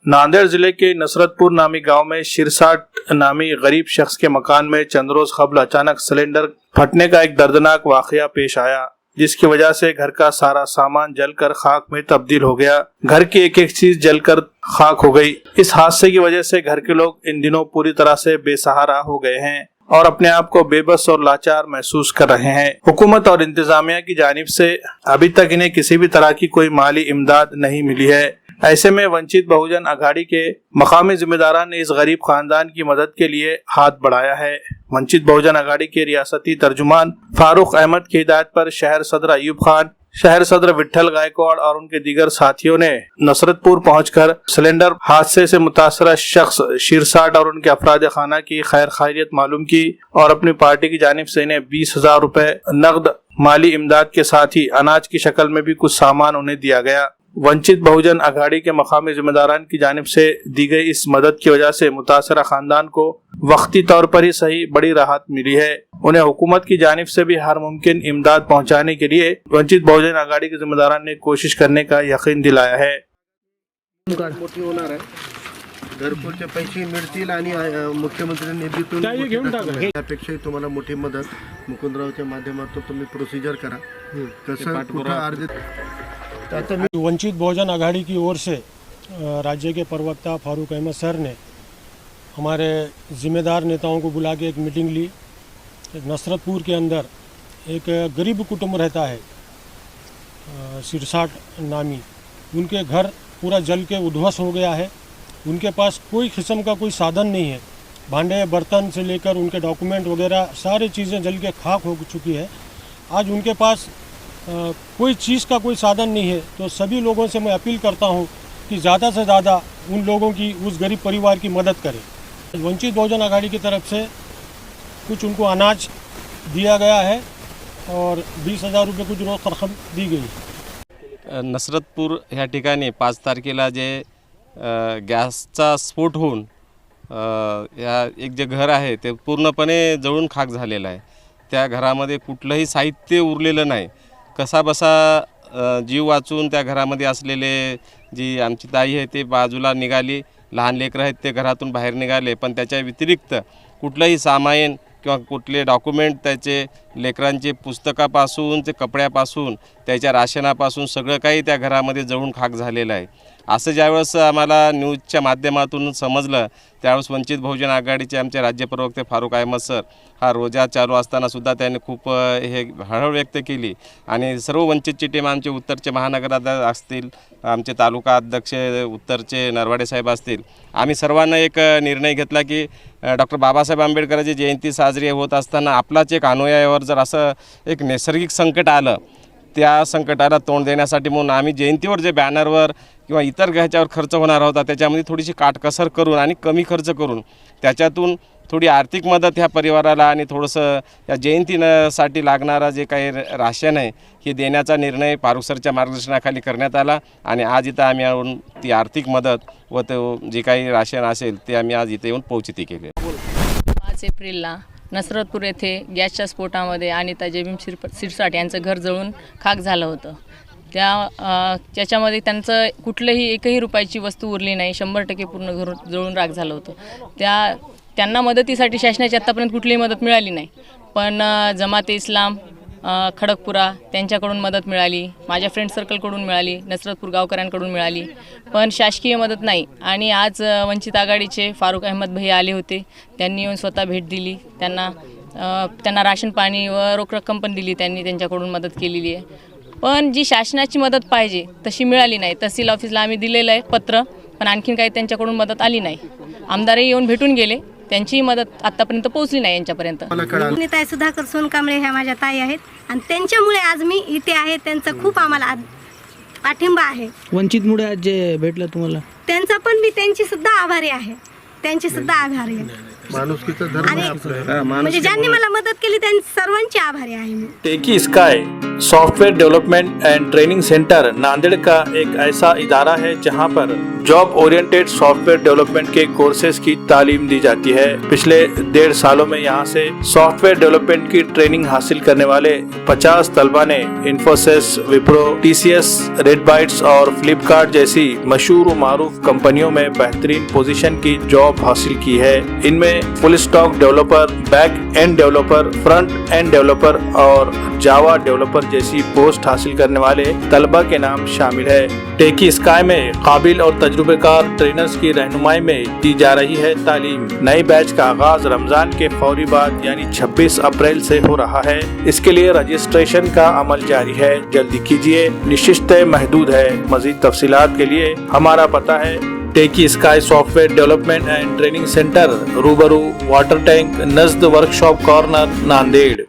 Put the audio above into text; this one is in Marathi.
नांदेड़ जिले के नसरतपुर नामी गांव में शिरसाट नामी गरीब शख्स के मकान में चंद रोज कबल अचानक सिलेंडर फटने का एक दर्दनाक वाकया पेश आया, जिसकी वजह से घर का सारा सामान जलकर खाक में तब्दील हो गया। घर की एक एक चीज जलकर खाक हो गई। इस हादसे की वजह से घर के लोग इन दिनों पूरी तरह से बेसहारा हो गए हैं और अपने आप को बेबस और लाचार महसूस कर रहे हैं। हुकूमत और इंतजामिया की जानिब से अभी तक इन्हें किसी भी तरह की कोई माली इमदाद नहीं मिली है। ऐसे में वंचित बहुजन अघाड़ी के मकामी जिम्मेदारान ने इस गरीब खानदान की मदद के लिए हाथ बढ़ाया है। वंचित बहुजन अघाड़ी के रियासती तर्जुमान फारूक अहमद की हिदायत पर शहर सदर अयूब खान, शहर सदर विट्ठल गायकवाड़ और उनके दीगर साथियों ने नसरतपुर पहुंचकर सिलेंडर हादसे से मुतासरा शख्स शिरसाट और उनके अफराद खाना की खैर खैरियत मालूम की और अपनी पार्टी की जानिब से इन्हें 20,000 रुपए नकद माली इमदाद के साथ ही अनाज की शक्ल में भी कुछ सामान उन्हें दिया गया। वंचित बहुजन अघाड़ी के मकामी जिम्मेदारान की जानिब से दी गई इस मदद की वजह से मुतासरा खानदान को वक्ती तौर पर ही सही बड़ी राहत मिली है। उन्हें हुकूमत की जानिब से भी हर मुमकिन इमदाद पहुंचाने के लिए वंचित बहुजन अघाड़ी के जिम्मेदारान ने कोशिश करने का यकीन दिलाया है। घरकुलचे पैसे मिळतील आणि मुख्यमंत्री निधीतून त्यापेक्षाही तुम्हाला मोठी मदत मुकुंदरावच्या माध्यमातून तुम्ही प्रोसिजर करा। कसं कुठं अर्ज वंचित बहुजन अघाड़ी की ओर से राज्य के प्रवक्ता फारूक अहमद सर ने हमारे ज़िम्मेदार नेताओं को बुला के एक मीटिंग ली। नसरतपुर के अंदर एक गरीब कुटुंब रहता है शिरसाट नामी, उनके घर पूरा जल के उद्ध्वस्त हो गया है। उनके पास कोई किस्म का कोई साधन नहीं है, भांडे बर्तन से लेकर उनके डॉक्यूमेंट वगैरह सारी चीज़ें जल के खाक हो चुकी है। आज उनके पास कोई चीज़ का कोई साधन नहीं है, तो सभी लोगों से मैं अपील करता हूं कि ज़्यादा से ज़्यादा उन लोगों की, उस गरीब परिवार की मदद करें। वंचित बहुजन अघाड़ी की तरफ से कुछ उनको अनाज दिया गया है और 20,000 रुपये कुछ रोज़ रकम दी गई। नसरतपूर ह्या ठिकाणी 5 तारखेला जे गॅसचा स्फोट होऊन या एक जे घर आहे ते पूर्णपणे जळून खाक झालेलं आहे। त्या घरामध्ये कुठलंही साहित्य उरलेलं नाही। कसा बसा जीव वाचून त्या घरामध्ये असलेले जी आमची ताई आहे ते बाजूला निघाली, लहान लेकरं आहेत ते घरातून बाहेर निघाले, पण त्याच्या व्यतिरिक्त कुठलंही सामान किंवा कुठले डॉक्युमेंट त्याचे लेकरांचे पुस्तकापासून ते कपड्यापासून त्याच्या राशनापासून सगळं काही त्या घरामध्ये जळून खाक झालेलं आहे। असं ज्यावेळेस आम्हाला न्यूजच्या माध्यमातून समजलं त्यावेळेस वंचित बहुजन आघाडीचे आमचे राज्य प्रवक्ते फारूक अहमद सर हा रोजा चालू असताना सुद्धा त्यांनी खूप हे हळहळ व्यक्त केली आणि सर्व वंचितची टीम आमचे उत्तरचे महानगराध्यक्ष असतील, आमचे तालुका अध्यक्ष उत्तरचे नरवाडे साहेब असतील, आम्ही सर्वांना एक निर्णय घेतला की डॉक्टर बाबासाहेब आंबेडकरांची जयंती साजरी होत असताना आपलाच एक अनुयायावर जर असं एक नैसर्गिक संकट आलं, त्या संकटाला तोंड देण्यासाठी म्हणून आम्ही जयंतीवर जे बॅनरवर किंवा इतर ह्याच्यावर खर्च होणार होता त्याच्यामध्ये थोडीशी काटकसर करून आणि कमी खर्च करून त्याच्यातून थोडी आर्थिक मदत ह्या परिवाराला आणि थोडंसं या जयंतीसाठी लागणारा जे काही राशन आहे हे देण्याचा निर्णय फारूक सरच्या मार्गदर्शनाखाली करण्यात आला आणि आज इथं आम्ही येऊन ती आर्थिक मदत व तो जे काही राशन असेल ते आम्ही आज इथे येऊन पोहोचती केली। 5 एप्रिलला नसरतपूर येथे गॅसच्या स्फोटामध्ये अनिता जेबीम शिरसाट यांचं घर जळून खाक झालं होतं। त्याच्यामध्ये त्यांचं कुठलंही एकही रुपयाची वस्तू उरली नाही, 100% पूर्ण घर जळून राख झालं होतं। त्यांना मदतीसाठी शासनाची आत्तापर्यंत कुठलीही मदत मिळाली नाही, पण जमाते इस्लाम खडकपुरा त्यांच्याकडून मदत मिळाली, माझ्या फ्रेंड सर्कलकडून मिळाली, नसरतपूर गावकऱ्यांकडून मिळाली, पण शासकीय मदत नाही। आणि आज वंचित आघाडीचे फारूक अहमद भैया आले होते, त्यांनी येऊन स्वतः भेट दिली, त्यांना राशन पाणी व रोख रक्कम पण दिली, त्यांनी त्यांच्याकडून मदत केलेली आहे। पण जी शासनाची मदत पाहिजे तशी मिळाली नाही। तहसील ऑफिसला आम्ही दिलेलं आहे पत्र, पण आणखीन काही त्यांच्याकडून मदत आली नाही। आमदारही येऊन भेटून गेले, त्यांची मदत आतापर्यंत पोहोचली नाही यांच्यापर्यंत। ताई सुधाकर सोनकांबळे ह्या माझ्या ताई आहेत आणि त्यांच्यामुळे आज मी इथे आहे। त्यांचा खूप आम्हाला पाठिंबा आहे। वंचितमुळे आज जे भेटलं तुम्हाला त्यांचा पण मी त्यांची सुद्धा आभारी आहे, त्यांची सुद्धा आभारी आहे। माणुसकीचा धर्म आहे आपला, म्हणजे ज्यांनी मला मदत केली त्यांची सर्वांची आभारी आहे मी। टेकी sky software development and training centre Nanded का एक ऐसा इदारा है जहां पर जॉब ओरिएंटेड सॉफ्टवेयर डेवलपमेंट के कोर्सेज की तालीम दी जाती है। पिछले 1.5 सालों में यहां से सॉफ्टवेयर डेवलपमेंट की ट्रेनिंग हासिल करने वाले 50 तलबा ने इन्फोसिस, विप्रो, TCS, रेडबाइट्स और फ्लिपकार्ट जैसी मशहूर व मारूफ कंपनियों में बेहतरीन पोजीशन की जॉब हासिल की है। इनमें फुल stock developer, back end developer, front end developer और जावा डेवलपर जैसी पोस्ट हासिल करने वाले तलबा के नाम शामिल है। टेकी स्काई में काबिल और तजुर्बेकार ट्रेनर्स की रहनुमाई में दी जा रही है तालीम। नए बैच का आगाज रमजान के फौरी बाद यानी 26 अप्रैल से हो रहा है। इसके लिए रजिस्ट्रेशन का अमल जारी है, जल्दी कीजिए, निश्चित महदूद है। मजीद तफसीलात के लिए हमारा पता है techie sky software development and training centre, रूबरू वाटर टैंक, नज़द वर्कशॉप कॉर्नर, नांदेड़।